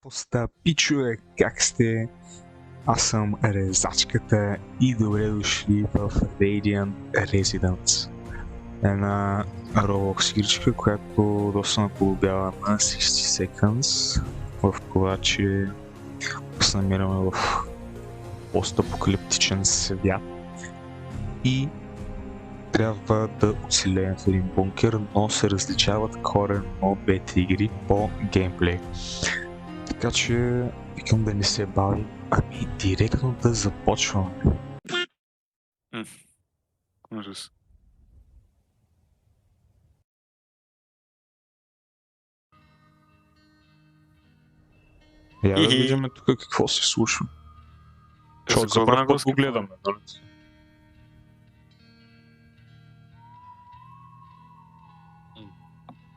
Поста пичове, как сте? Аз съм Резачката и добре дошли в Radiant Residence. Една Roblox игричка, която доста наподобява на 60 Seconds, в това, че се намираме в постапокалиптичен свят и трябва да оцелеем в един бункер, но се различават коренно от двете игри по геймплей. Така че викам да не се бавим, ами директно да започваме. Ужас. Я да видим тук какво се случва. Защото за първ път го гледаме, нали?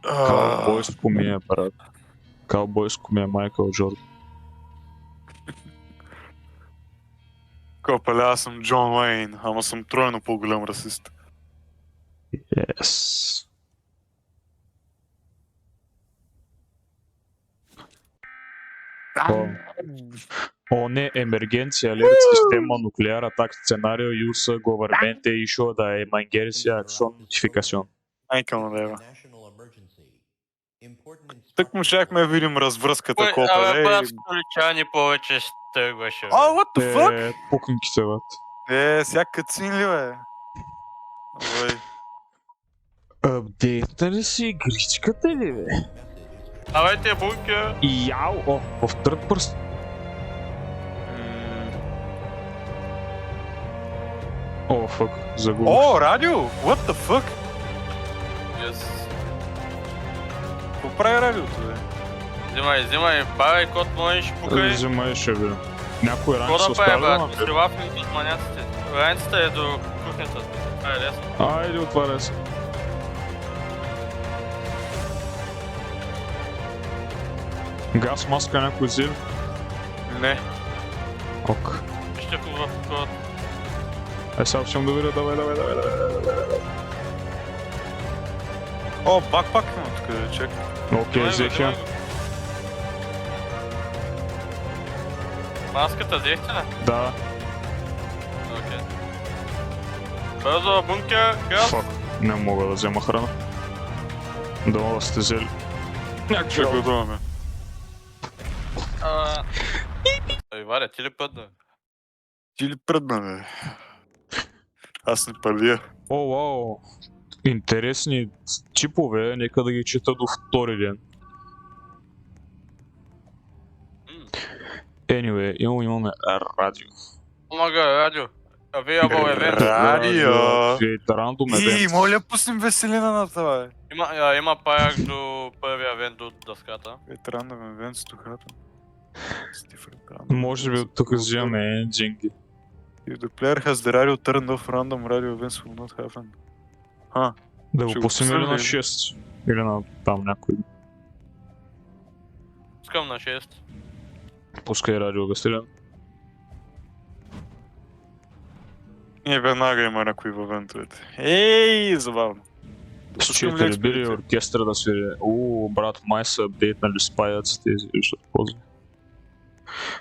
Каубойско ми е, брат. Каубойско ми е Майкъл Джордан. Копеле, аз съм Джон Уейн, ама съм тройно по-голям расист. Yes. О не, емергенция, алерт, система, нуклеар, атак, сценарио, юса, говерменте, ишо, да е мангерсия, акшон, нотификацион. Майка му дева. Тък му щяхме да видим развръзката, Абе, Копеле. брат, столичани повече ще тръгваше. What the fuck? Пукники се, бат. Ся кацин ли, бе? Ой. Апдейтна ли си игричката ли, бе? Давайте бункер. Яу, в third person. О, фък, загубих. О, радио! What the fuck? Yes. Какво прави радиото, бе? Взимай, бавай код можеш покай. Взимай, ще бе. Някой ранг Какво се да оставя прави, на брат? теб. Силафни от маняците. Раницата е до кухнята. Това е лесно. Айде, отваря се. Газ маска някой взел? Не. Ок. Ще в код. Сега ще да видя, давай. О, бакпак има тук, чек. Окей, взех я. Маската взехте ли? Да. Окей. Бързо, бункер, газ. Фак, не мога да взема храна. Долу сте взели. Чек го думаме. Валя, ти ли пътна? Ти ли предна, бе? Аз не първия. О, вау. Интересни чипове, нека да ги чета до втори ден. Anyway, имаме радио. Омага, радио. Available event. Радио! Рандом И, евент. моля, пуснем веселина на това, бе. Има паяк до първия евент от дъската. Random events to happen. Може би тук взимаме енджинги. If the player has the radio turned off, random radio events will not happen. Да Ще го го пуснем или пуснем на ли? 6? Или на там някой. Пускам на 6. Пускай радио Веселен. И веднага има някои в евентовете. Ей, забавно. Пускам ли Счете ли били експедиция? оркестъра да свири? Брат, май са апдейтнали спаяци тези, защото ползват.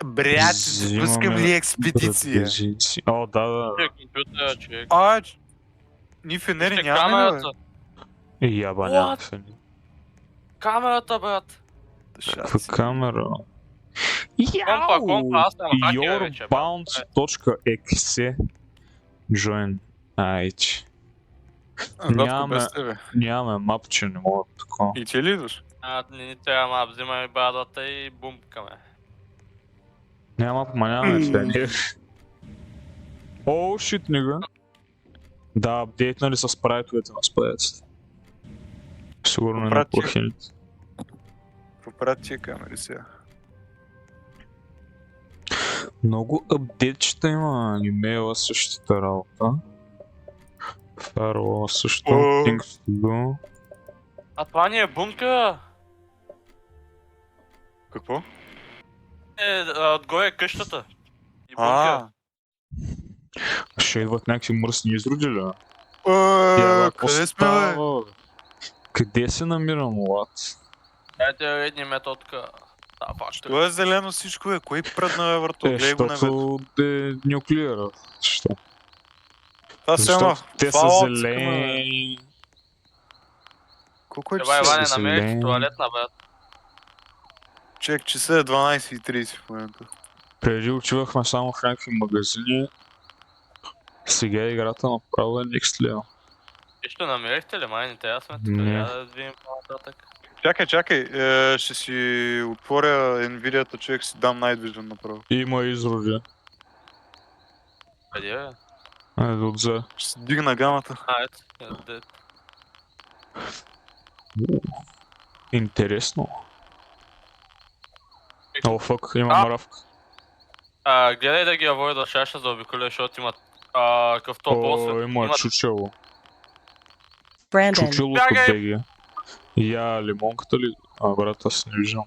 Брат, Взимаме пускам ли експедиция? О, да. Компютър, човек. Ние фенери Вижте нямаме, бе. камерата. Яба What? няма фени. Камерата, брат. Каква камера? Компа, аз съм хакер вече, брат. Yourbounce.exe Join. Айч. Нямаме- Без тебе. Нямаме мапче, не мога такова. И ти ли идваш? Не ни трябва мап, взимай брадата и бумпкаме. Няма мап, ма нямаме фени. О, шит, нига. Да, апдейтнали са спрайтовете на спаяците. Сигурно не на Брат, плахините. Какво правят тия камери сега? Много апдейтчета има, имейла същата работа. Firewall също, things to do. А това ни е бункера. Какво? Отгоре е къщата. И бункера. Ще идват някакви мръсни изроди ли? Къде сме, бе? Къде се намирам, лад? Дайте редни методка. Да, факт. Що е зелено всичко, кой пръдна върто? Гледай го небето. Защото е нюклеира. Що? Това се едно. Защото те са Fallout тук, зелени. Колко е Еба, часа? Иване, намерих зелен. туалетна, брат. Чек, часа е 12:30 в момента. Преди отивахме само в някакви магазини. Сега играта направо е next level. Нищо намерихте ли, май? Не трябва сме тук. Не. Я да видим по-нататък. Чакай, ще си отворя Nvidia-та, човек, си дам Night Vision направо. Има изроди. Къде е? Айде отзе. Ще си дигна гамата. Ето. Интересно. О, фък, има А. мравка. Гледай да ги авойда шаша за обиколя, защото имат къв топ 8. О, има чучело. Brandon, Чучелото Бягай! беги. Я лимонката ли? Брат, аз не виждам.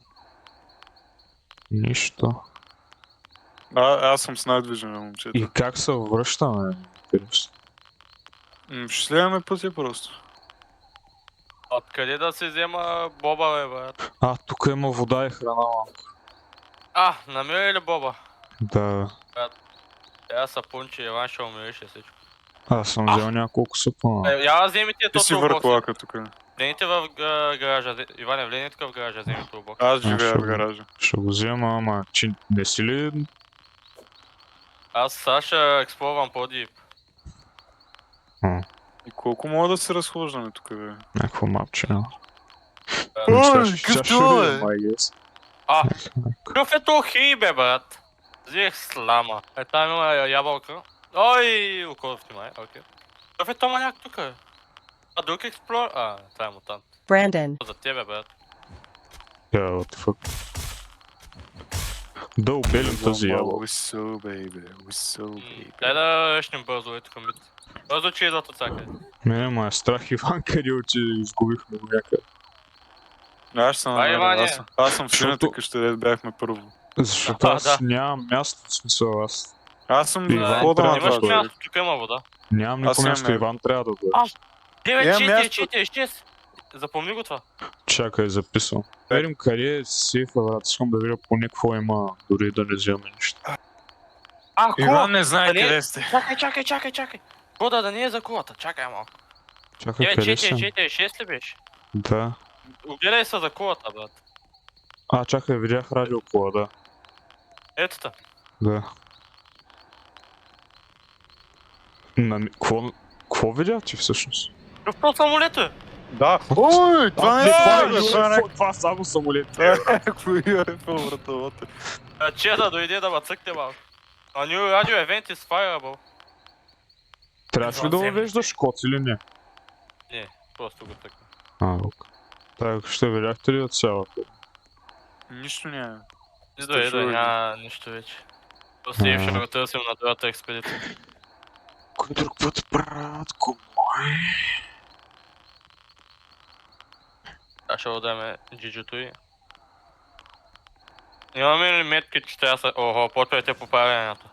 Нищо. Аз съм с Night Vision, момчета. И как се връщаме? Интересно. Ще следваме пътя просто. Откъде да се взема боба, бе, брат? Тук има вода и храна. Намери ли боба? Да. Тя сапунче, Иван ще умирише всичко. Аз съм взел няколко супана. Я вземите Ти си то въртлака тук. Влезете в гаража. Иване, влезни тук в гаража, вземи турбокс. Аз живея ще в го- гаража. Ще го взема, ама че не си ли Аз сега ще експлорвам по-дип. И колко мога да се разхождаме тук, бе? някакво мапче? Ой, какъв това е? Какъв е то хей, бе, брат? Взех слама. Там има ябълка. Ой, около внимай, окей. Какъв е то маняк тук, бе? Друг експлор... това е мутант. Brandon, За тебе, брат. What the fuck? Да обелим тази ябълка. Whistle, baby, whistle, baby. Дай да речнем бързо, ето към бит. Бързо, че идват от всякъде. Мене ма е страх Иван, къде отиде, изгубихме го някъде. Аз съм Ай, намерил, Иване. аз съм в сината Защото- къща, дето бяхме първо. Защото аз да. нямам място, в смисъл аз. Аз съм Иван, в хода на трябва Имаш да това. място, тук има вода. Нямам Аз никакво имам място, място. Иван трябва да бъде. 9, Имам 4, място. 4, 6. Запомни го това. Чакай, записвам. Видим къде е сейфа, брат, искам да видя поне какво има, дори да не вземем нищо. Иван не знае Къде? къде сте. Чакай. Кода да не е за колата, чакай малко. Чакай, 9, къде 4, съм? 4, 6 ли беше? Да. Огледай се за колата, брат. Чакай, видях радиокола, да. Ето та. Да. Какво видя ти всъщност? Какво самолето е? Да. Ой, това не е Това само самолет. някакво UFO, братовата. Че да дойде да ма цъкне малко. New Radio Event is fireable. Трябваше ли да Извънземни. въвеждаш код или не? Не, просто го цъкна. Ок. Так, ще видяхте ли от цялата? Нищо няма. Идва, няма нищо вече. Просто и ще го търсим на другата експедиция. Кой друг път, братко мой? Аз ще отдаме джиджито и... Имаме ли метки, че трябва да са... Охо, почвайте поправянето.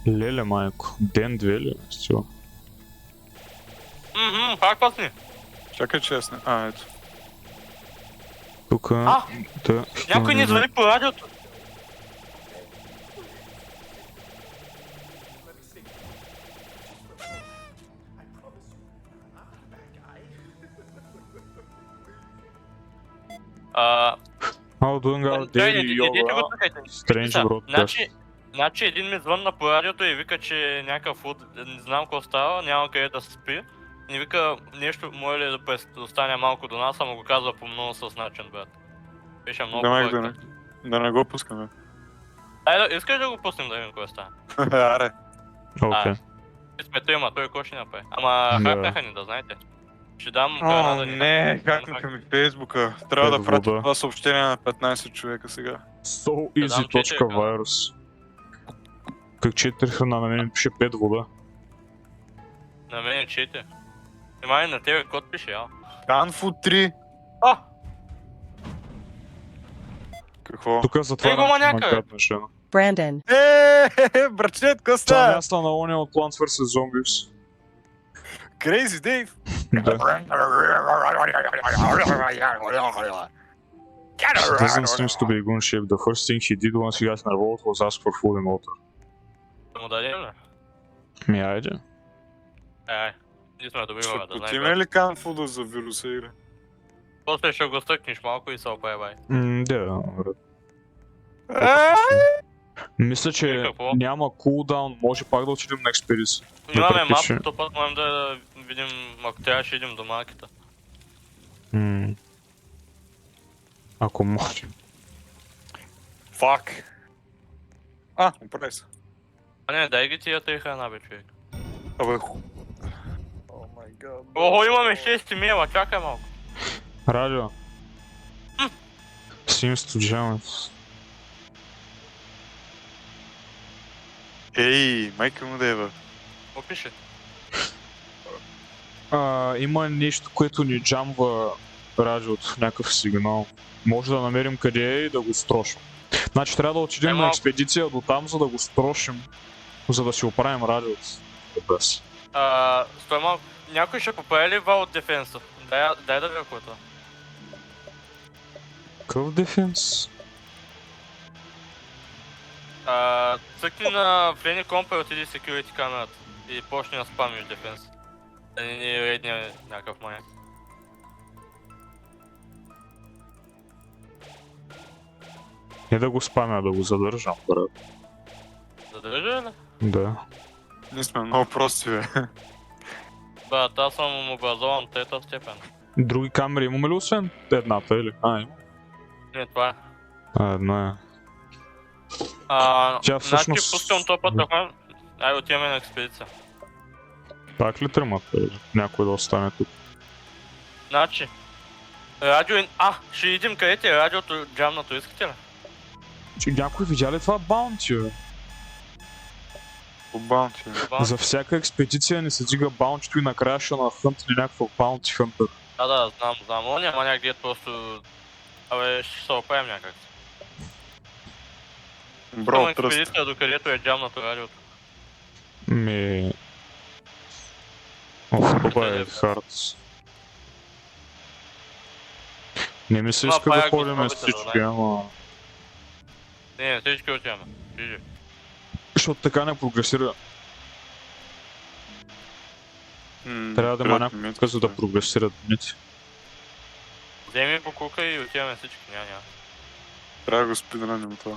Леле, майко. Ден-две ли? Стил. Хакват ни. Чакай, че аз не... ето. Тука... Да, Някой ни звъни по радиото. How doing our daily yoga? Strange broadcast. Значи един ми звънна по радиото и вика, че някакъв фуд, не знам какво става, няма къде да спи. И вика нещо, може ли да остане малко до нас, ама го казва по много със начин, брат. Беше много Давай да не го пускаме. Искаш да го пуснем да видим кое става? Аре. Окей. Смето има, той какво ще направи? Ама Да. хакнаха ни, да знаете. Ще дам гана да ни... Не, хакнаха ми Фейсбука. Трябва да Пет пратя вода. това съобщение на 15 човека сега. So дам easy. 4 Virus. Как 4 храна, на мен пише 5 вода. На мен 4. Внимай, на тебе код пише, а? Gunfood 3. А! Какво? Тук затварям, Него че ма маняка, бе. гадна жена. Brandon, Брачет, Това коста! място на ония от Plants vs. Zombies. Crazy Dave! Да. Doesn't seem to be a gun shape. The first thing he did once he got in a revolt was ask for food and water. Да му дадем ли? Ми, айде. Ние сме добри Ще хора, да знаем. потиме ли канфуда за вируса или? После ще го стъкнеш малко и се опребай. Да, мисля, че Какво? няма кулдаун, може пак да отидем на експедиция. Имаме Въпреки, че- мапа, то път можем да видим, ако трябваше идем до маркета. Ако може. Фак. Оправи се. А не, дай ги тия три храна, бе, човек. Абе, О май гад. Ого, имаме 6 мила, чакай малко. Радио. Seems to jam it. Ей, майка му дева. Какво пише? Има нещо, което ни джамва радиото, някакъв сигнал. Може да намерим къде е и да го строшим. Значи трябва да отидем на Ема- експедиция до там, за да го строшим, за да си оправим радиото. Без. Стой малко. Някой ще поправи ли вал от дефенса? Дай да видя което. Какъв дефенс? Цъкни на Флени Компа и отиди в security камерата. И почни да спамиш дефенс. Да не ни рейдне някакъв май. Не да го спамя, да го задържам, брат. Задържа ли? Да. Ние сме много прости, бе. Брат, аз съм образован трета степен. Други камери имаме ли освен едната или? Има. Не, това е. Една е. Тя Значи всъщност- пускам този път да ходим. Айде отиваме на експедиция. Так ли тръмат? Някой да остане тук. Значи. Радио... ще идем къде ти е радиото джамнато, искате ли? Че някой видя ли това баунти, бе? По баунти, бе. За всяка експедиция не се дига баунтито и накрая ще на хънтне някаква баунти хънтър. Да, знам. Он няма някъде просто... Абе, ще се оправим някак. Към Бро, тръст. експедиция, докъдето е джамнато радиото. Това е хард. Не ми се Ма, иска пая да го ходим пробайте, с всички, да, ама... Не, всички отиваме. Жижи. Защото така не прогресира. Трябва да има някаква за да прогресират дните. Вземи покука и отиваме всички, няма. Трябва да го спидраним това.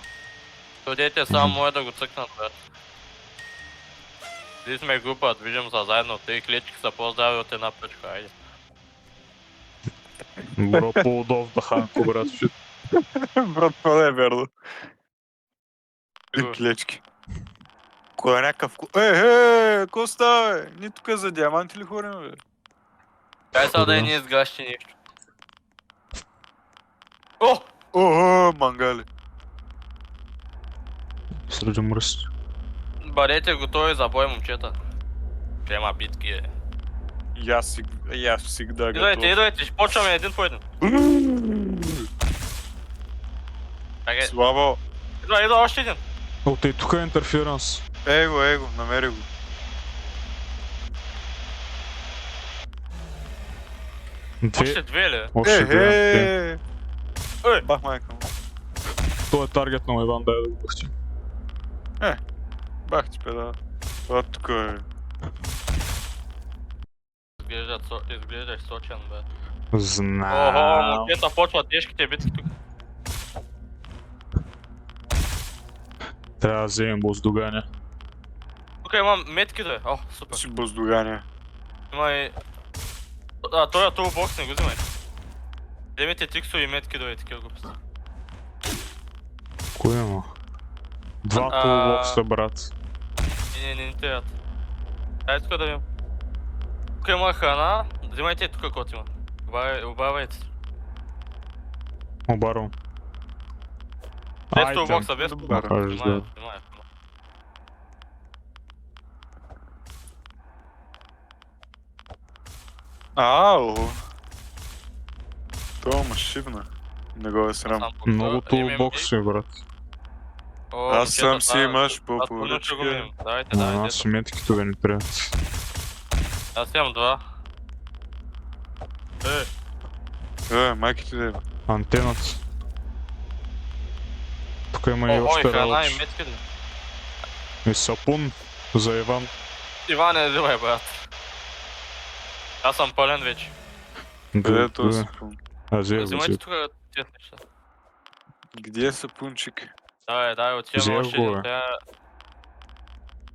Дойдете само може да го цъкнат, брат. Ние сме група, движим се заедно, три клетки са по-здрави от една пръчка, айде. Бро, по-удов да ханко, брат. Брат, това не е верно. Сигурно. И клечки. Кой е някакъв... Ко става, бе? Ние тук за диаманти ли хорим, бе? Дай сега да не изгащи нищо. О! Мангали. Среди мръсти. Бъдете готови за бой, момчета. Тема битки е. И аз всегда Идвайте, ще почваме един по един. Чакай, Слава. идва още един. Тъй тук е интерференс. Его, намери го. Още две ли? Още две. Ой! Бах майка му. Той е таргет на Иван, дай да го пусти. Бах ти педа. Това тук е. Изглеждаш сочен, бе. Знам. Момчета, почват тежките битки тук. Трябва да вземем боздуганя. Тук имам метки, да. Супер. Си бъздогания. Има и... Той е турбокс, не го взимай. Вземете тиксо и метки, да, такива глупости. Кой има? Два тулбокса, брат. Не трябват. Дай тук да видим. Тук има храна, взимайте тук каквото има. Обавайте се. Обарвам. Без турбокса, без Добре. турбокса. Внимай. Ау! Това машивна. Не го е срам. Много тулбокси, брат. Аз сам си имаш по поръчка. Давайте, На нас метките да ни трябват. Аз имам два. Майки ти да е. Антената. Тук има и Ой, още храна и работи. метки ли? И сапун за Иван. Иване, взимай, брат. Аз съм пълен вече. Къде е Да, този да. сапун? Взел го, Взимайте взел. тук тези неща. Где е сапунчик? Давай, отиваме Взел още го, един. бе. Трябва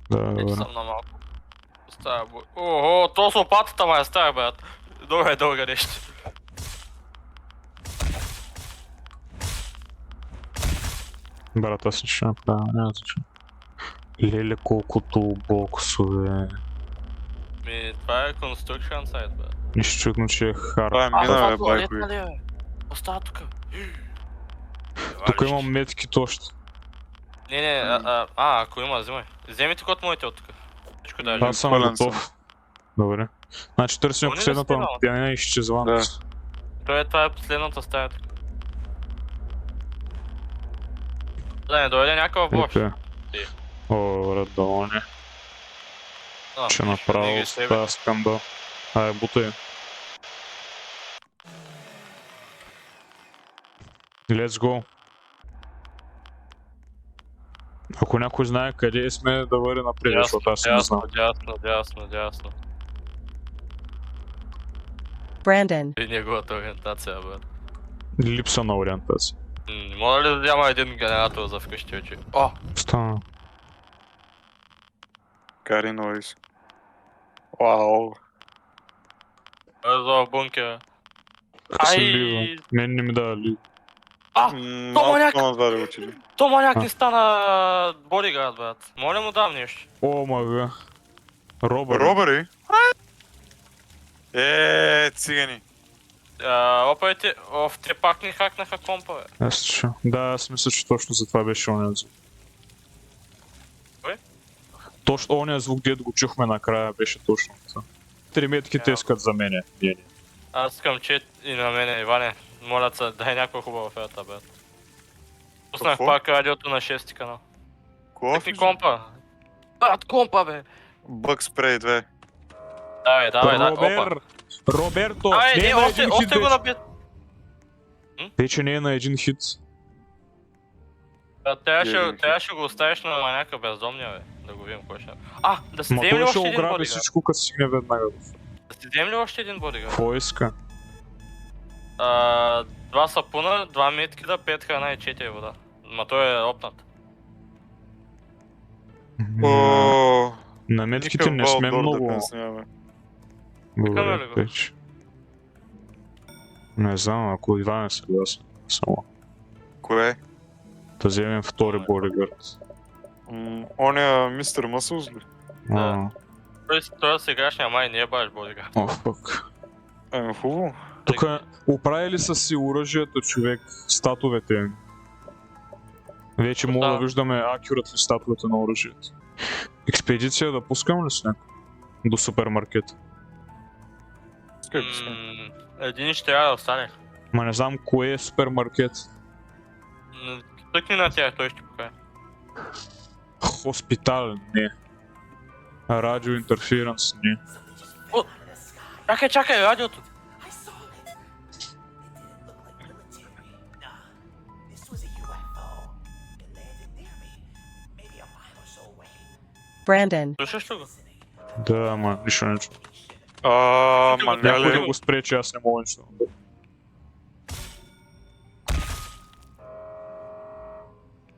Да, да да. съм на малко. Стара бой. Ого, то с лопатата ма е стара, брат. Дълга нещо. Брат, аз ще направя, няма значение. Леле, колкото боксове. Това е construction сайт, брат. Нищо чудно, че е хар. Това е мина, бе, туалетна байкови. ли е, бе? Остава тук. Тук имам метките още. Не, ако има, взимай. Вземите код моите от тук. Всичко даже. Аз съм пълен готов. Добре. Значи търсим Помни ли последната, сте, тя не е изчезла. Да. Това е последната стая тук. Да, не дойде някакъв бос. Епе. О, Радоне, че направо става скандал. Ай, бутай. Let's go. Ако някой знае къде сме, да върви напред, защото аз не знам. Ясно. Brandon, И неговата ориентация, брат. Липса на ориентация. Моля ли да няма един генератор за вкъщи очи? О! Стана. Кари нойз. Вау. Бързо в бункера. Къса Ай! лива. Мен не ми дава лива. маняк! Малко назад да отиде. То маняк не стана бодигард, брат. Моля му дам нещо. О, мага. Робър. Робъри? Цигани. Опайте, те пак ни хакнаха компа, бе. Аз че. Да, аз мисля, че точно за това беше ония звук. Кой? Точно ония звук, дето го чухме накрая, беше точно това. Три метките искат за мене. Аз искам чет и на мене, Иване. Моля се, дай някаква хубава оферта, брат. Пуснах Какво? пак радиото на 6 канал. Кофи? Какви компа? Брат, компа, бе! Бък спрей 2. Давай, опа. Робер! Роберто! Давай, Не е не, на още един хит го вече. набит. Вече не е на един хит. Трябваше го оставиш на маняка бездомния, бе. Да го видим кой ще е. Да си Ма вземем ли той ще още един ограби бодигард? всичко, като стигне веднага. Да си вземем ли още един бодигард? Какво иска? 2 сапуна, 2 меткида, 5 храна и 4 вода. Ма той е опнат. На метките не сме много. Викаме ли го? Вече. Не знам, ако Иван е съгласен. Само. Кое? Да вземем втори бодигард. Оня мистер Мъсълс ли? Да. Той сегашния май не е баш бодигард. О, фък. Хубаво. Тук оправили са си оръжието, човек, статовете им. Вече мога да виждаме акюратли статовете на оръжието. Експедиция да пускам ли с някой? До супермаркета. Един ще трябва да остане. Ма не знам кое е супермаркет. Тъкни на тях, той ще покаже. Хоспитал, не. Радиоинтерференс, не. Чакай, радиото. Brandon, Слушаш ли го? Да, ама нищо не чу. Някой да Маняли. го спре, че аз не мога нищо.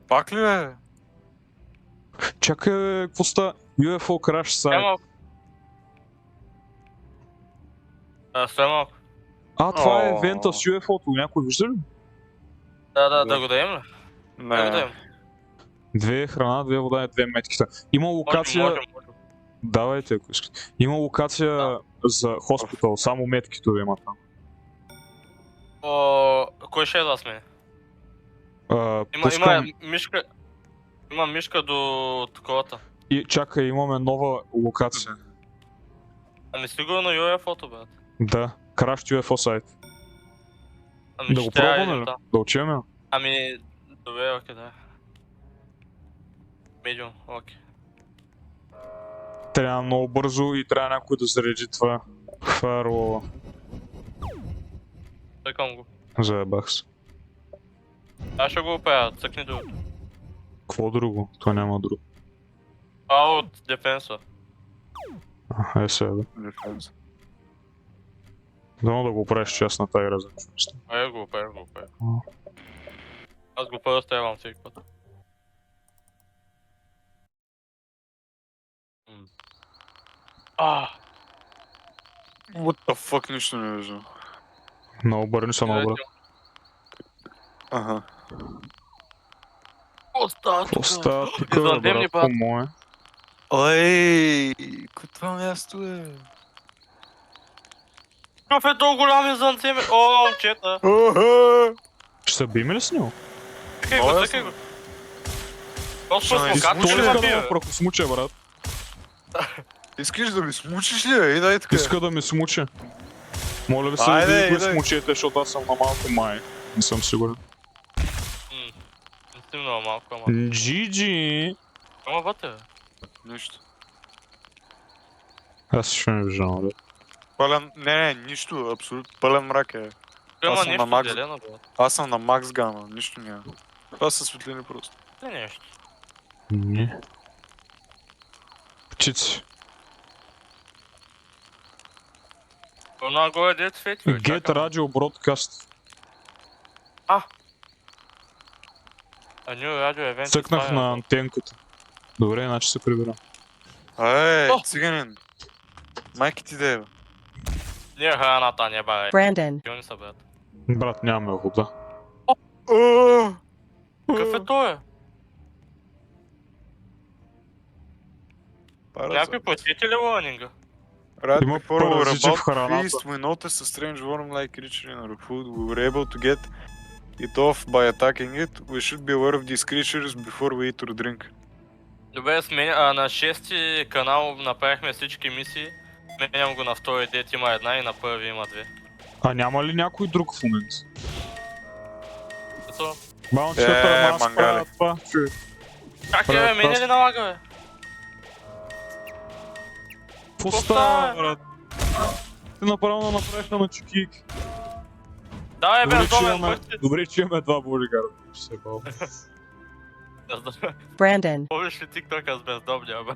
Пак ли бе? Чакай, бе, какво ста? UFO Crash Стой сайт. малко. Стой малко. Това е евента с UFO-то, някой вижда ли? Да го даем ли? Да го Не. даем. 2 храна, 2 вода и 2 меткита. Има локация... Можем. Давайте, ако искате. Има локация за хоспитал, само меткито да има там. Кой ще е с мен? Пускам... Има мишка до таковата. И чакай, имаме нова локация. Сигурно UFO-то, брат. Да, Crash UFO сайт. Да го ще трябва пробваме един ли? там. Да учеме? Добре, окей, да. Медиум, окей. Трябва много бързо и трябва някой да зареди това. Фаерлова. Тъкам го. Заебах се. Аз ще го оправя, цъкни другото. Какво друго? То няма друго. Това от дефенса. Е сега да. Дефенс. Дано да го правиш частната игра за нещо. Пее го. Аз го преоставям всеки път. What the fuck, нищо не виждам. Но обърни се наобрат. Ага. Какво става Какво става тук, Извънземни братко мое? Ой, кой това място е? Какъв е толкова голям извънземен? О, момчета! Ще се биме ли с него? Цъкай го, цъкай го. Просто Ще смокат изпуши ли ли ме да бие? да прахосмуче, брат. Искаш да ми смучиш ли, бе? И дай така. Иска да ми смуче. Моля ви се, Айде, вие го айде. смучете, защото аз съм на малко май. Не съм сигурен. Не си много малко, ама. GG! Ама вътре, бе. Нищо. Аз ще не виждам, бе. Пълен... Не, нищо, абсолютно. Пълен мрак е. Има съм на нещо Макс. зелено, бе. Аз съм на макс гама, нищо няма. Това са светлини просто. Не нещо. Не. Птици. Она горе дет свети, бе. Get Radio Broadcast. A new radio event. Цъкнах на антенката. Добре, иначе се прибирам. О! Циганин. Майки ти да е, бе. Ние храната не бе. Brandon, Пиони са, брат. Брат, нямаме вода. Какъв е той? Някой посети ли лърнинга? Right Има before we were паразити в about to храната. feast, we noticed a strange worm-like creature in our food. We were able to get it off by attacking it. We should be aware of these creatures before we eat or drink. Добре, на 6-ти канал направихме всички мисии. Сменям го на втори дет има една и на първи има две. А няма ли някой друг в момента? Ето, Баунчета, ама аз мангали. правя това. Човек. как Брат, е, бе, мене аз- ли налага, бе? Какво става, става, брат? Ти направо да направиш на чекийки. Да, бе, Добре, че бездомен, имаме, бърти. добре, че имаме два бодигарда. Ще се бал. Brandon, Помниш ли TikTok с бездомния, бе?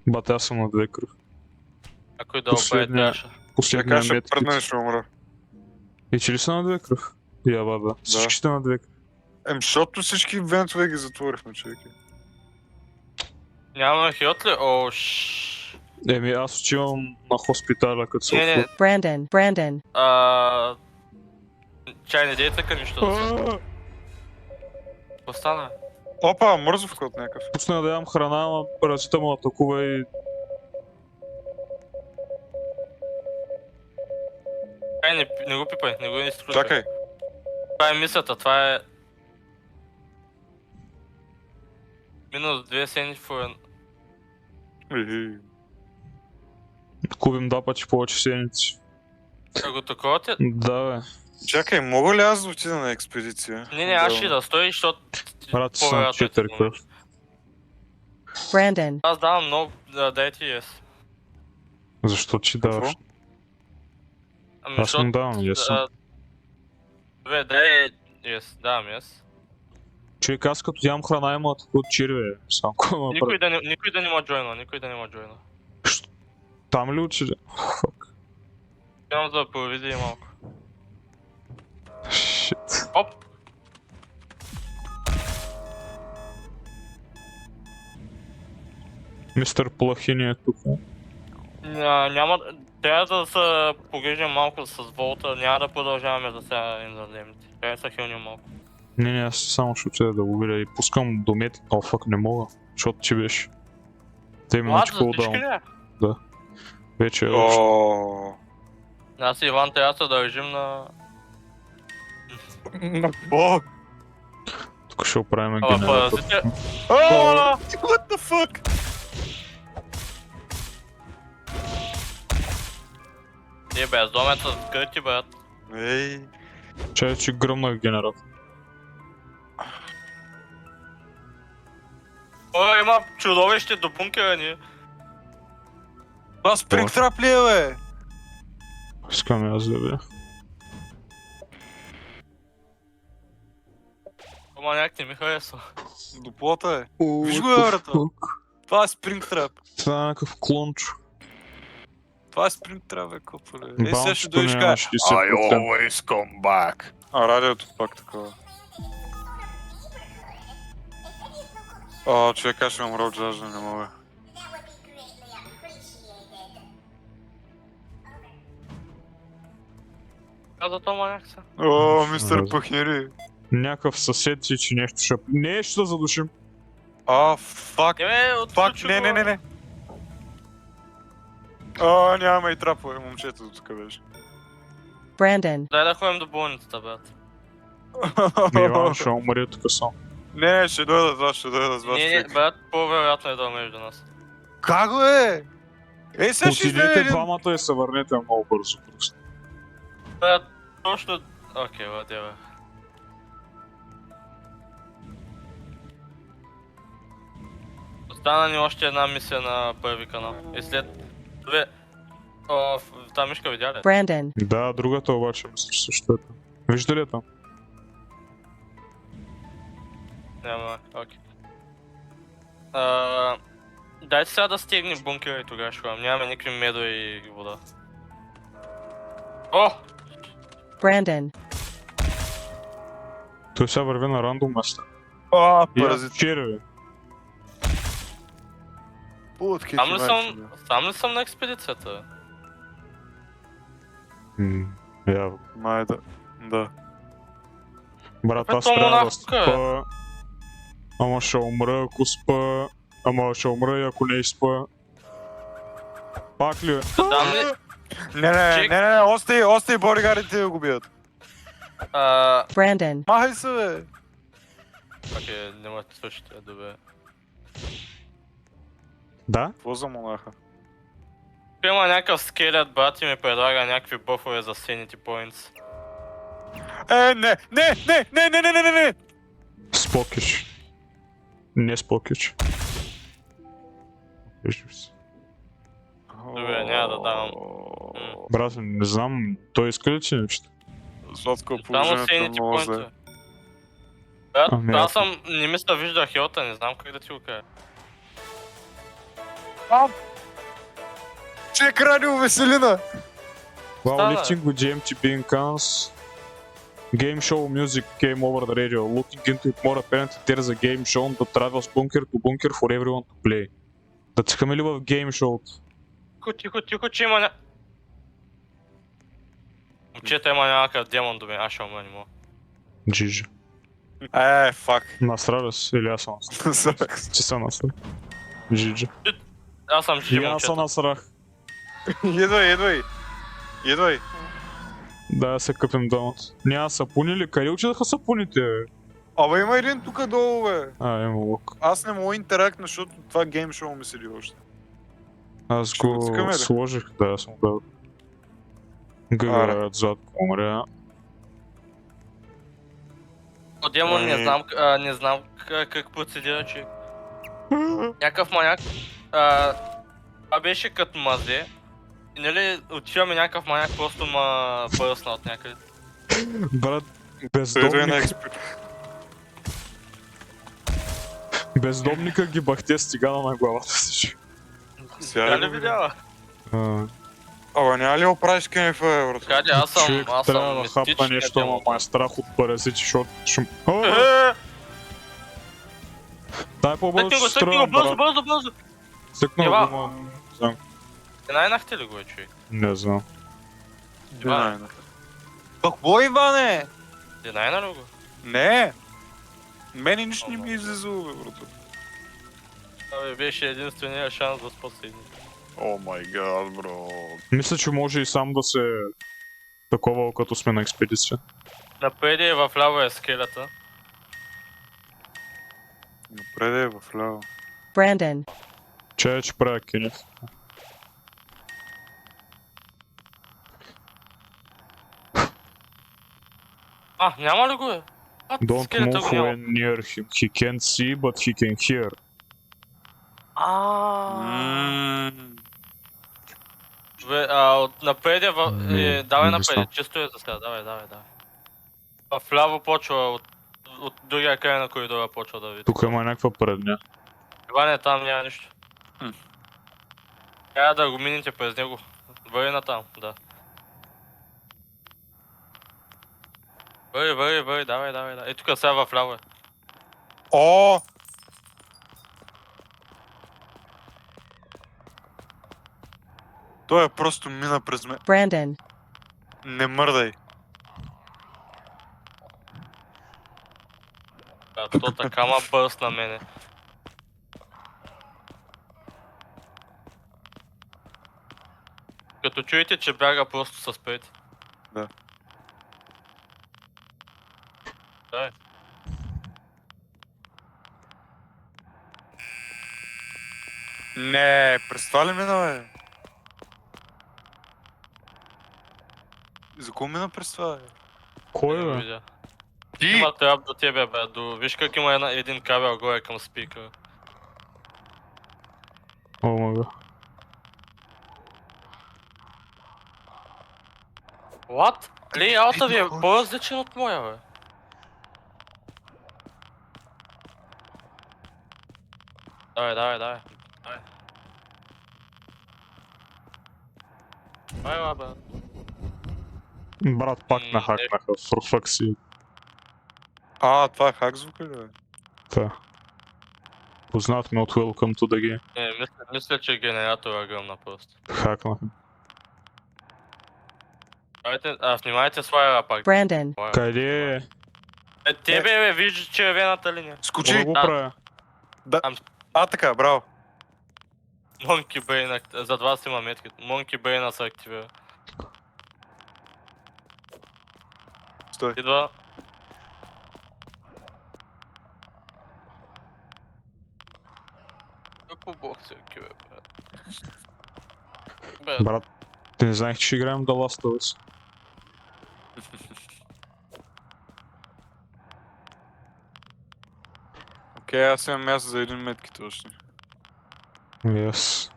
Бате, аз съм на две кръв. Ако и да Последния- опредеш. Последния Така ще мет. пръднеш, ще умра. И че ли са на две кръв? Я, да. Всичките на две кръв. Защото всички вентове ги затворихме, човеки. Няма хилът ли? О, шш. Еми, аз отивам на хоспиталя, като се Не, не, Brandon, чай не дейте към нищо да се. Какво стана? Опа, мързов кот някакъв. Пусна да ям храна, ама паразита му атакува и... Чай, не го пипай, не го изключвай. Чакай. Това е мисията, това е... Минус 2 сени фуен. Кубим два пъти повече седмици. Ако такова ти... Да, бе. Чакай, мога ли аз да отида на експедиция? Не, аз ще да стои, защото... Брат, съм по-вероятно е 4 ти кръв. Brandon, Аз давам много, дай ти yes. Защо ти даваш? Ами, Аз му давам, yes. Добре, дай yes, давам yes. Човек, аз като ям храна има такова черве. Само какво Никой направи? да не ма джойна, никой да не ма джойна. Там ли отиде? Фак. Имам да провиди и малко. Шит. Оп! Мистер Плахини е тук. Няма... Трябва да се погрижим малко с волта, няма да продължаваме за сега инваземните. Трябва да се хилним малко. Не, аз само ще отида да го видя и пускам до мет. О, фак, не мога. Защото ти беше. Те има Млад, че за всички ли е? вече е общо. О. Аз и Иван трябва да се държим на... На бог. Тук ще оправим Ама генератор. паразите... What the fuck? Е, бездомен са скрити, брат. Ей. Чай, че гръмнах генератор. О, има чудовище до бункера ни. Това Springtrap ли е, бе? Искам и аз да бе. Маняк не ми харесва. Дуплота е. Виж го, бе, брата. Това е Springtrap. Това е някакъв клончо. Това е Springtrap, бе, копале. Сега ще Баунсито дойдеш и нямаш кажеш, 60%. I always come back. А радиото пак такова. Човек, аз ще умра от жажда, не мога. Каза то маняк са. Мистер Разбира. Пахери. Някакъв съсед си, че нещо ще... Нещо ще задушим. Фак. Фак, не. Нямаме и трапове, момчето до тук беше. Brandon, Дай да ходим до болницата, брат. Иван ще умре тук сам. Не, ще дойда с вас, Не, брат, по-вероятно е да между нас. Как го е? Сега ще Отидете излезе един... двамата и се върнете много бързо просто. Брат, точно... Окей, whatever. Остана ни още една мисия на първи канал. И след... Добре... Та мишка видя ли? Brandon, Да, другата обаче мисля, че също е там. Вижда ли я там? Няма, окей. Дайте сега да стигне бункера и тогава ще ходим. Нямаме никакви медо и вода. О! Brandon, Той сега върви на рандом места. Паразит. Черви. Путки, Сам ли съм на експедицията? Явно. Май да. Брат, аз то трябва да монах спа. Ама ще умра ако спа. Ама ще умра и ако не изпа. Пак ли? Дам ли? Не, остай бодигарите го бият. Brandon, Махай се, бе. Окей, няма да слушате, добре. Да? Какво за монаха? Има някакъв скелет, брат, и ми предлага някакви бъфове за Sanity Points. Не! Спокиш. Не спокиш. Виждам се. Добре, няма да давам. Брат, не знам, той иска ли че нещо? Сладко Само положението е Sanity много зле. Points. Брат, Ами, аз съм... Не ми се вижда хелта, не знам как да ти го кажа. Чек радио Веселина! While Стана. lifting with GMT being cans, game show music came over the radio. Looking into it more apparently there's a game show that travels bunker to bunker for everyone to play. Да цъкаме ли в game show? Тихо, че има Момчета, има някакъв демон до мен, аз ще умра, не мога. GG. Фак. Насраля се, или аз съм насрал? Че съм насрал. GG. Аз съм И GG, аз съм момчета. насрах. Идвай. Да, се къпим двамата. Няма сапуни ли? Къде отидаха сапуните, бе? Абе има един тука долу, бе. Има лук. Аз не мога интерактно, защото това гейм шоу ми седи още. Аз Ще го цъкаме го ли? сложих, да, съм дал. Гъга отзад умря. Демон не знам как процедира, че... Някакъв маняк... Това беше като мазе. И нали отиваме някакъв маняк просто ма пръсна от някъде. Брат, Той е на бездомника ги бахте стигана на главата си. Тя ли видяла? Абе, няма ли оправиш кенефа, брат? Каде, аз Човек съм трябва да хапна мистичният нещо, ама демон. ма е страх от паразити, защото ще... Дай по-бързо ще стръвам, брат. Бързо! Стъкнал Ева. го, ма... Не знам. Най-нахте ли го е, човек? Не знам. Иване. Какво, Иване? Динайна ли го? Не! Мене нищо не ми излизало, бе, брат. Това беше единствения шанс да спаси. О май гад, бро. Мисля, че може и сам да се... Такова, като сме на експедиция. Напреди в ляво е скелета. Напред е в ляво. Brandon, Че правя Кенеф. Няма ли го е? Don't Скелета move го няма. when near him. He can't see, but he can hear. Напред Не, давай не знам. напред, чисто е за сега, давай. Вляво почва от другия край на коридора почва да види. Тук има някаква предня. Иване, там няма нищо. Хм. Трябва да го минете през него. Върви натам, да. Върви, давай. Ей тук сега вляво е. О! Той е просто мина през мен. Brandon, Не мърдай. То така ма бърс на мене. Като чуете, че бяга, просто се спрете. Да. Дай. Не, през това ли мина, бе? За кого мина през това, бе? Кой Не го бе? видя. Ти! Има трап до тебе, бе. Виж как има един кабел горе към спикъра. О, мага. What? Лейаута ви е Видно, по-различен от моя, бе. Давай. Давай, бе. Брат, пак Не. нахакнаха. For fuck's sake. Това е хак звука ли, бе? Та. Познат ме от Welcome to the Game. Не, мисля, че генератора гръмна просто. Хакнаха. Внимайте с лайера пак. Brandon, Къде е? Тебе, бе, виждаш червената линия. Какво да Скочи! го Да. правя? Така, браво. Монки Брейн, зад вас има метки. Монки Брейна се активира. Стой. Идва. По боксерки, бе. Бе, Брат, ти не знаех, че играем The Last of Us. Окей, аз имам място за един меткит още. Yes.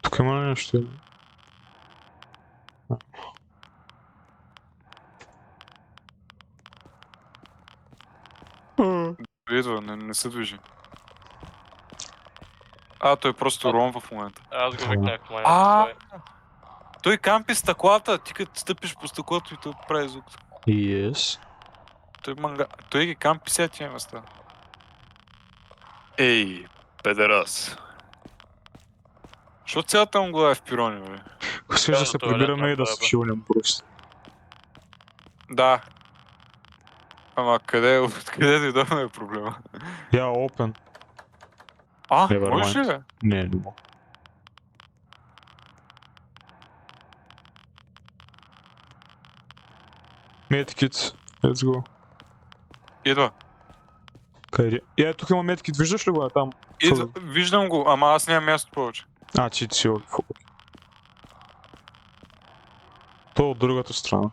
Тук има нещо. Идва, не се движи. Той просто ром в момента. аз го викнах в А! моя. Той кампи стъклата, ти като стъпиш по стъклото и той прави звук. Yes. Той ги кампи сега тия места. Ей, педерас. Що цялата му глава е в пирони, бе? Искаш да се прибираме и да се шилнем просто. Да. Ама откъде дойдохме е проблема? Я open. Never Можеш ли, mind. бе? Не мога. Медкит. Let's go. Идва. Къде? Тук има медкит, виждаш ли го? Там. Виждам го, ама аз нямам място повече. Ти си от фул. То от другата страна.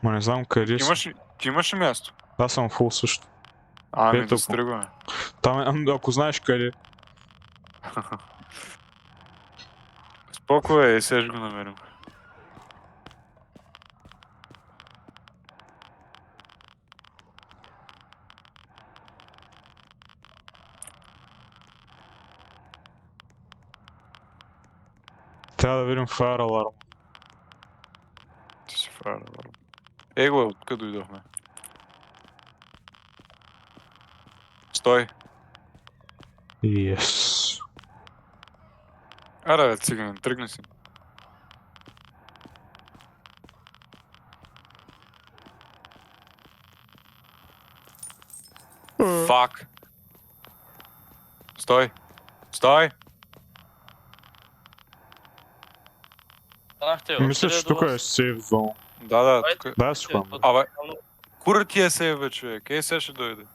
Ма не знам къде си. Ти имаш ли място? Аз съм фул също. Да Ето се тръгваме. Там ако знаеш къде. Споко е, сега ще го намерим. Трябва да видим Fire Alarm. Ти си фара, бро. Его е, откъде дойдохме? Стой. Yes. Аре, бе, циганин, тръгни си. Фак. Стой. Стой. Мисля, че тук е сейф зон. Да, тук. Да, си хвам. Абе, кура ти е сейва, човек. Сега ще дойде.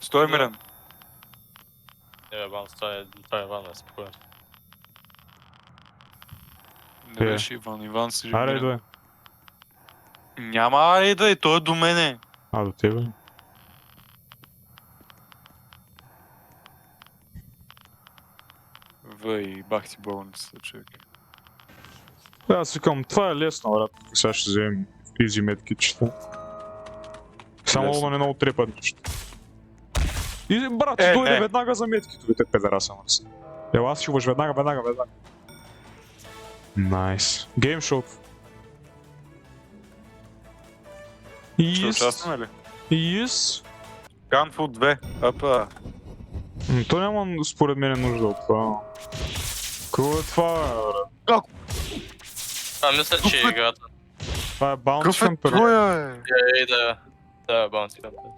Стой, Да. Мирен. Бам, това е Иван, спокойно. Не беше Иван, Иван си Аре, Мирен. идвай. Няма аре идвай, той е до мене. До тебе. Въй, бах ти болницата, човек. Аз викам, това е лесно, брат. Сега ще вземем изи меткичета. Само Лесно. да не много трепат. И брат, Е, дойде не. веднага за меткитовете, педераса Марси. Ела, аз ще лъж веднага. Найс. Геймшот. Ще участваме ли? Yes. Gunfoot 2. Апа. То няма според мен нужда от това. Какво е това, бе? Мисля, че е играта. Това е Bounty Какъв е Hunter. твоя, бе? Ей, да. Да, Bounty Hunter.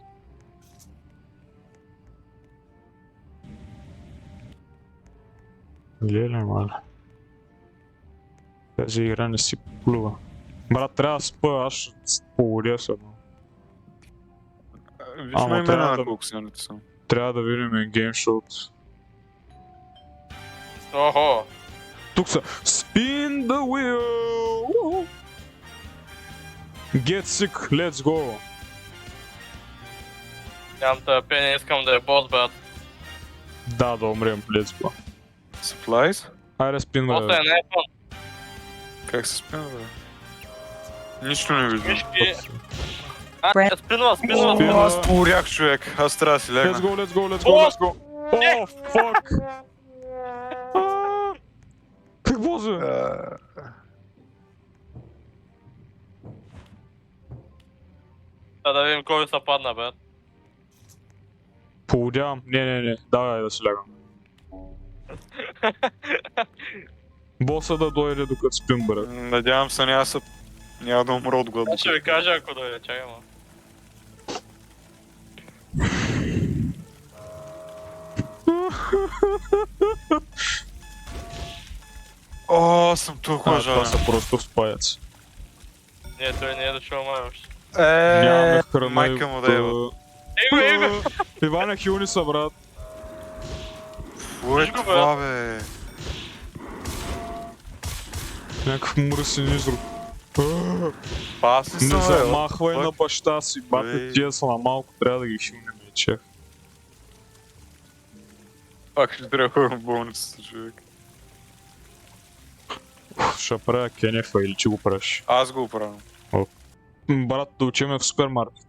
Леле, мале. Тази игра не си плува. Брат, трябва да спа, аз ще поводя се. Виж Ама ме трябва имена да- на колко снимите съм. Трябва да видим геймшот. Охо. Тук са Spin the wheel! Woohoo! Get sick, let's go! Нямам търпение, искам да е бос, брат. Да умрем, let's go. Supplies? Айде спин, Боса бе. е не е фон. Как се спина, бе? Нищо не виждам. Мишки. Бранд- Спинва. Спинва. О, аз порях, човек. Аз трябва да си Let's легна. go, let's go, let's go, let's go! О, fuck! Какво за? Да видим кой са падна, брат. Поводявам. Не, давай да си лягам. Боса да дойде докато спим, брат. Надявам се, няма да умра от гладно. Ще ви кажа, ако дойде, чакай, ма. О, съм толкова Това жален. са просто спаяци. Не, той не е дошъл май още. Нямаме храна. майка му да е. Его! Ивана Хилни са, брат. Какво е това, бе? Някакъв мръсен изрод. Паси Не са, бе. замахвай на Фак. баща си, бате, Ей. тия са на малко, трябва да ги хилнем, че. Пак ще трябва да ходим в болницата, човек. Ще правя кенефа или че го правиш. Аз го правя. Брат, да учиме в супермаркет.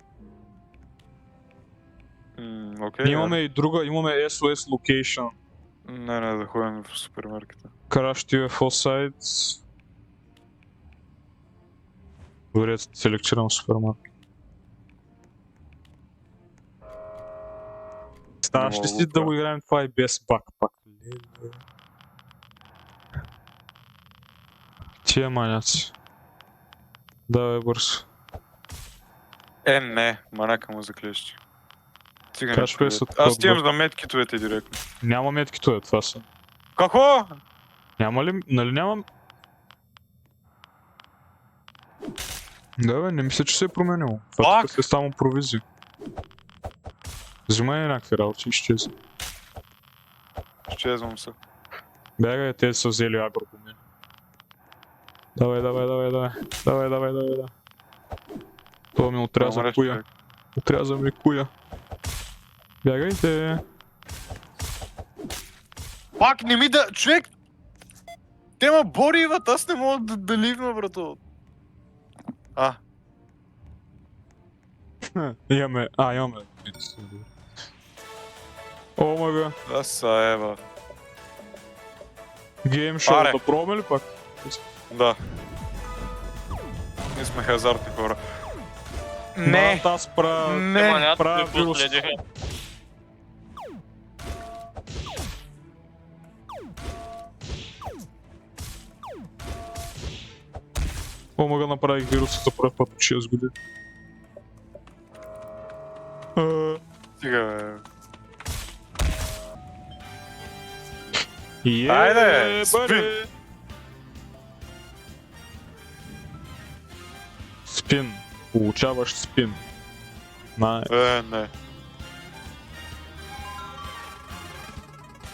Окей. Имаме и друга, имаме SOS Location. Не, да ходим в супермаркета. Караш ти в офсайд. Добре, селекцирам супермаркет. Ставаш ли си да го играем това и без бакпак? Тия маняци. Давай бързо. Не, манака му заклещи. Стига Каш не ли са Аз такова стигам за меткитовете директно. Няма метки това, това са. Какво? Няма ли? Нали нямам? Да бе, не мисля, че се е променило. Това тук е само провизия. Взимай някакви работи, изчезва. Изчезвам се. Бягай, те са взели агро по мен. Давай. Това ми отряза Умреш, куя. човек. Отряза ми куя. Бягайте. Пак не ми да... Човек! Те ма бориват, аз не мога да ливна, брато. Имаме. О, мага. Да са, ева. Гейм шоу Аре. да пробваме ли пак? Да. Ние сме хазартни хора. Брат, аз правя... Не! правя вирус. О, мога направих вируса за първ път от 6 години. Стига, бе. Айде, спин. Спин. Получаваш спин. Не.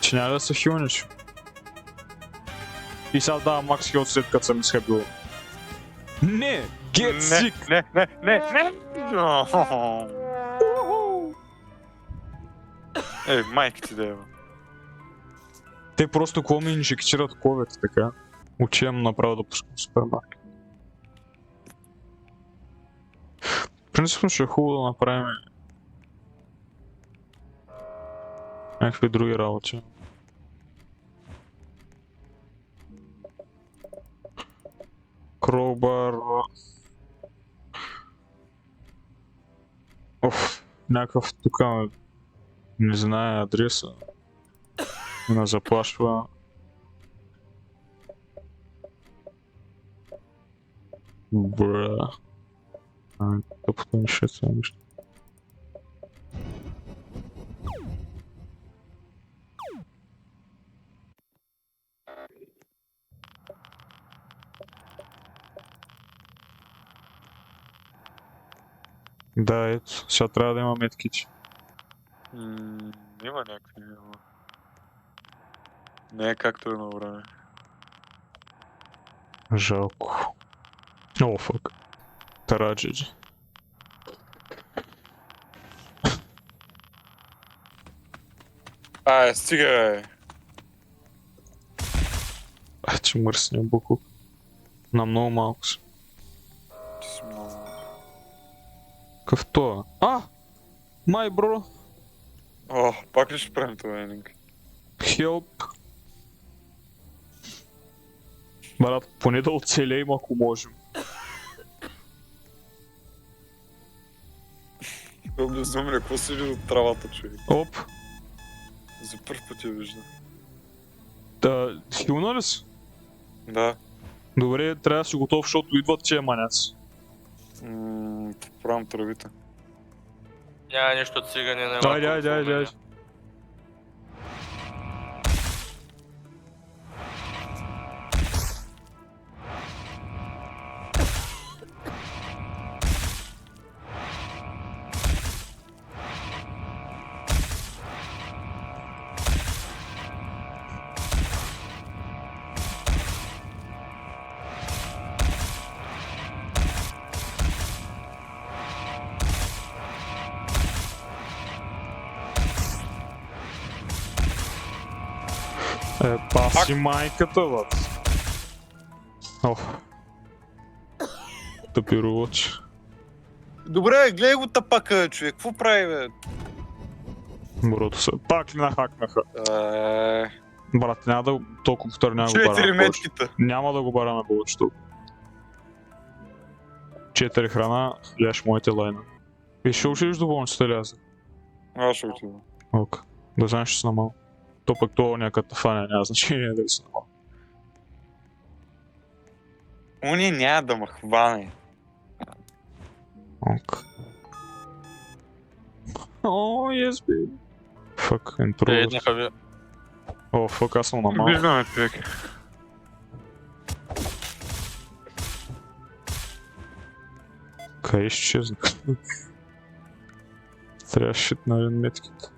Че няма да се хилниш. И сега давам макс хилт след като съм изхъбил. Не! Get sick! Не! Ей, майка ти да ева. Те просто какво ми инжектират COVID, така? Отивам направо да пускам в супермаркет. Принципно ще е хубаво да направим някакви други работи. Крowbar... Оф, някакъв тук не знае адреса. Не заплашва. Бра. Тъпото ми ще е това нещо. Да, ето, сега трябва да има медкити. Има някакви, ама... Не е както е на време. Жалко. О, фак. Тараджиджи. Стига, бе. Че мърсния буклук. На много малко си. Ти си много... Какъв това? Май бро! О, пак ли ще правим това енинг? Help! Брат, поне да оцелеем ако можем. Това безумие, какво седи от травата, човек? Оп! За първ път я виждам. Да, хилна ли си? Да. Добре, трябва да си готов, защото идват тия маняци. Правим травите. Няма нищо цигане, няма. Айде. Паси майката, бат. Тъпировач. Добре, гледай го тапака, човек. Какво прави, бе? Брото се. Пак ли нахакнаха? Брат, няма да толкова повтор, няма да го бараме 4 повече. метките. Няма да го бараме повече толкова. 4 храна, ляш моите лайна. И ще отидеш до болницата ли аз? Аз ще отида. Ок. Да знаеш, че си намал. То пък това някакъв тафаня, няма значение дали си намал. Уни няма да ме хване. Ок. О, yes, baby. Фък, интро. Еднаха ви. О, фък, аз съм намал. Виждаме, човек. Къде изчезна? Трябваше на един меткит.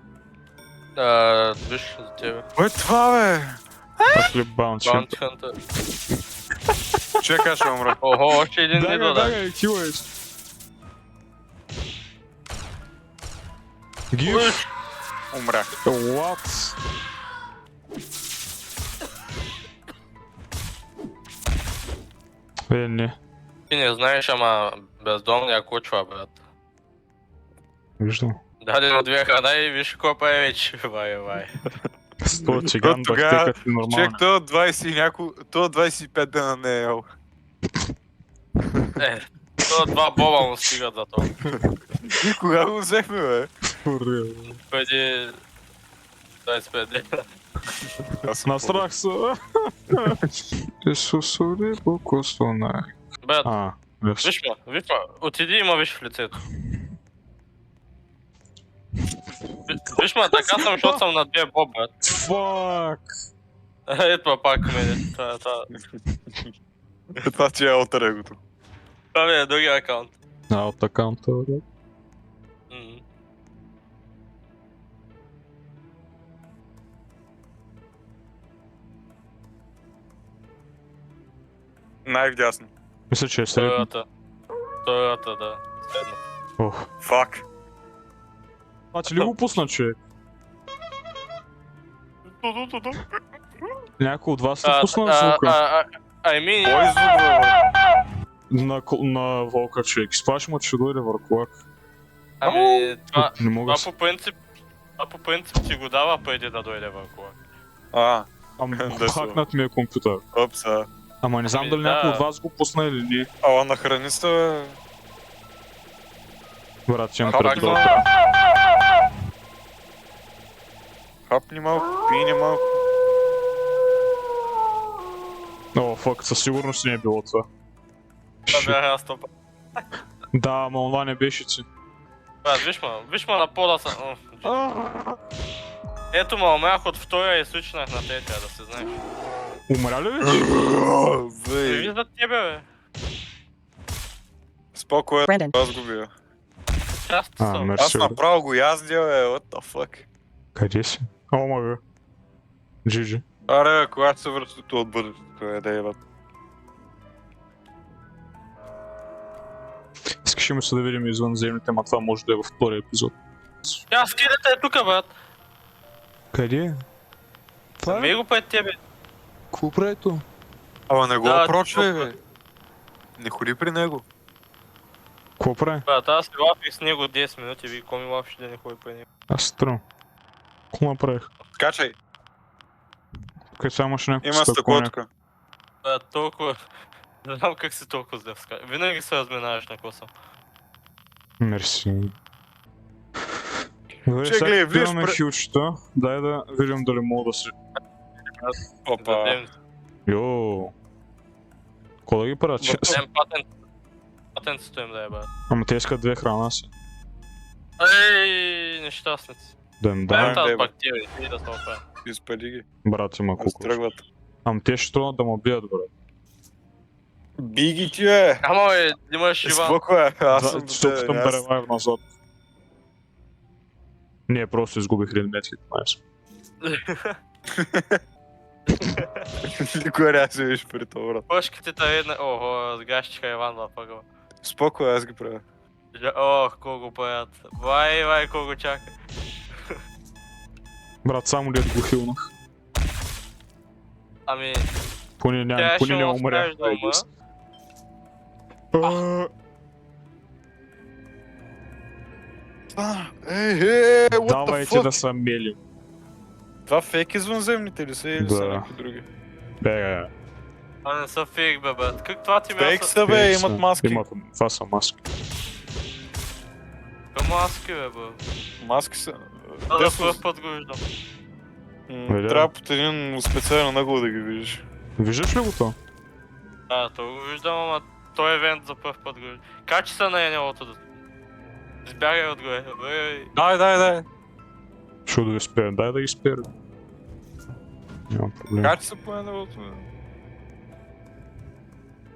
Виж за тебе. Кое е това, бе? Пак ли баунти? Bounty Hunter. Чекай, ще умра. Охо, още един не дода. Дай, килаш. Гиф. Умрях. What? Не. Ти не знаеш, ама бездомния кучва, брат. Виждам. Даде на 2 храна и виж какво прави вече. Вай. С този чиган Тогава, бахтекът е нормално. Чек, то 20 и няко... То 25 дена не е ел. То 2 боба му стигат за това. И кога го взехме, бе? Преди 25 дена. Настрах се. Исусови бокосона. Брат, Виж. виж ме, отиди и ма виж в лицето. Виж ме, така съм, защото съм на 2 боб, брат. Фак. Ето пак мене. Това ти е алтерегото. Това ми е другия акаунт. От акаунта, бе. Най-вдясно. Мисля, че е средно. Втората, да. Средната. Ох. Фак. Значи ли го пусна, човек? Някой от вас ли пусна звука? Ами... Кой звук, бе? На Волка човек. Изплаш му, че ще дойде върху лак. Ами... Не мога Това по принцип си го дава преди да дойде върху лак. Да се. Хакнат ми е компютър. Опса. Ама не знам Ами, дали да. някой от вас го пусна или не. Ала нахрани се, бе. Брат, ще имам Хакна. предвид. Хапни малко, пини малко. О, фак, със сигурност не е било това. Това Shit. бях аз топа. Да, ама онова не беше ти. Брат, виж ма на пода съм. Ето ма, умрях от втория и свичнах на третия, да се знаеш. Умря ли вече? Виж за тебе, бе. Спокойно, Brandon. аз го бия. Част А, съм. мерси. Аз направо го яздя, бе, what the fuck. Къде си? О, мага. Джиджи. Аре, когато се връщате от бъдещето, да е, Искаш ми се да видим извънземните, ма това може да е във втория епизод. Тя скидата е тука, брат. Къде? Това Ми го пред тебе. Какво прави то? Ама не го Да, опрочвай, точно. бе. Не ходи при него. Какво прави? Брат, аз си лафих с него 10 минути, ви коми лафиш да не ходи при него. Аз се тръгвам. Какво направих? Качай, Къде само имаш някакво има стъкло тук. Брат, толкова... Не знам как си толкова зле в скай. Винаги се разминаваш на коса. Мерси. Добре, Че, сега гледай, като влизаш имаме хилчета, дай да видим дали мога да се... Опа. Дадем Йооо. Какво да ги правят? патент. Патент стоим да е, брат. Ама те искат две храна си. Ей, нещастници. Да им Дай дай, да, тази бе. бактерия, и да се оправим. Изпади ги. брат има Да се кукуш. тръгват. Ама те ще тръгнат да ме бият, брат. Би ги ти, бе. Ама бе, имаш Иван. Спокоя, аз съм Ще опитам да аз- ревайв назад. Не, просто изгубих редметките, майс. Никой няма се виж при това, брат. Пъшките та една... Охо, сгащиха Иван в ъгъла. Спокоя, аз ги правя. Ох, колко го правят. Вай, колко го чака. Брат, само лед го хилнах. Ами, Поне тя ще не му умря. оставиш да умра. Ей, what the Давайте fuck? да са мели. Това фейк извънземните ли са или Да. са някакви други? Бе, А не са фейк, бе, брат. Как това ти Фейк мяса? са, бе, фейк са. имат маски. Това са маски. Маски, бе, бе. Маски са. Това да Те са- първ път го виждам. Видя. Трябва под един специален ъгъл да ги видиш. Виждаш ли го то? То го виждам, ама той евент за първ път го виждам. Качи се на енелото да... Избягай отгоре. Ей, Дай. Ще да ги спея. Дай да ги спея. Няма проблем. Как се по едното?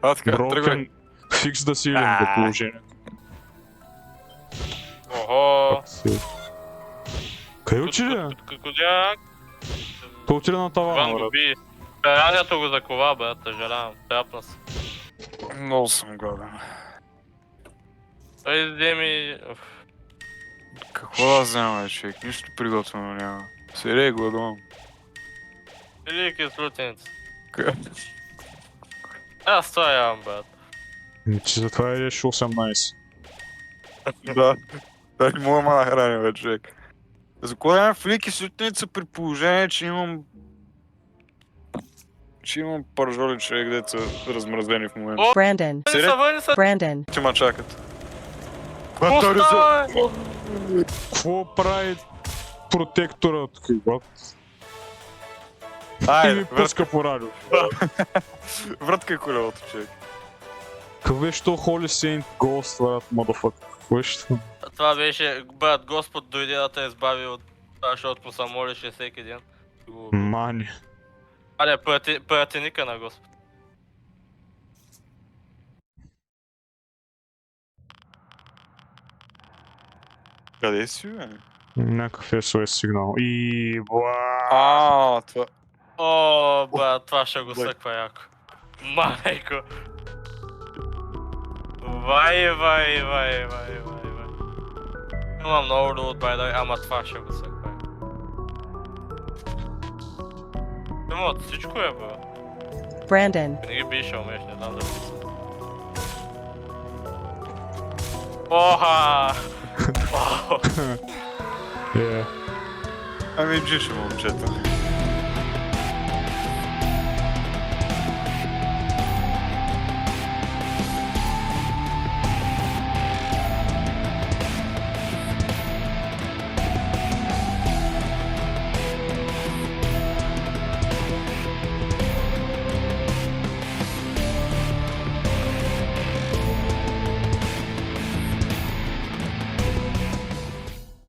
А, така, тръгвай. Broken. Фикс да си идем до положение. Охо. Къде отиде? Кукудяк. Той отиде на тавана, Иван го брат. би. Радиото го закова, брат, съжалявам. Трапна се. Много съм гладен. Той вземи... Какво да взема, бе, човек? Нищо приготвено няма. Серия гладувам. Велики слутенци. Аз това явам, брат. Че затова е 18. Да. Дали мога мала храня, бе, човек. За кой да флики сутница при положение, че имам... Че имам пържоли, човек, деца размразени в момента. Brandon. Не са въни са... Brandon. Ти ма чакат. Какво става, бе? Какво прави протекторът? Какво? И Айде, ми пуска по радио. враткай колелото, човек. Какво беше то Holy Saint Ghost, брат, motherfucker? Какво беше това? Това беше, брат, Господ дойде да те избави от това, защото му се молеше всеки ден. Мани. Але, пратеника на Господ. Къде си, бе? Някакъв SOS сигнал. И... Бла... Това... О, брат, това ще го съква яко. Майко. Вай. Има много лут, бай, ама това ще го съква. Има от всичко е, бе. Brandon, Винаги би шел меч, не знам дали. Оха! Вау! Yeah. Ами джише, момчета.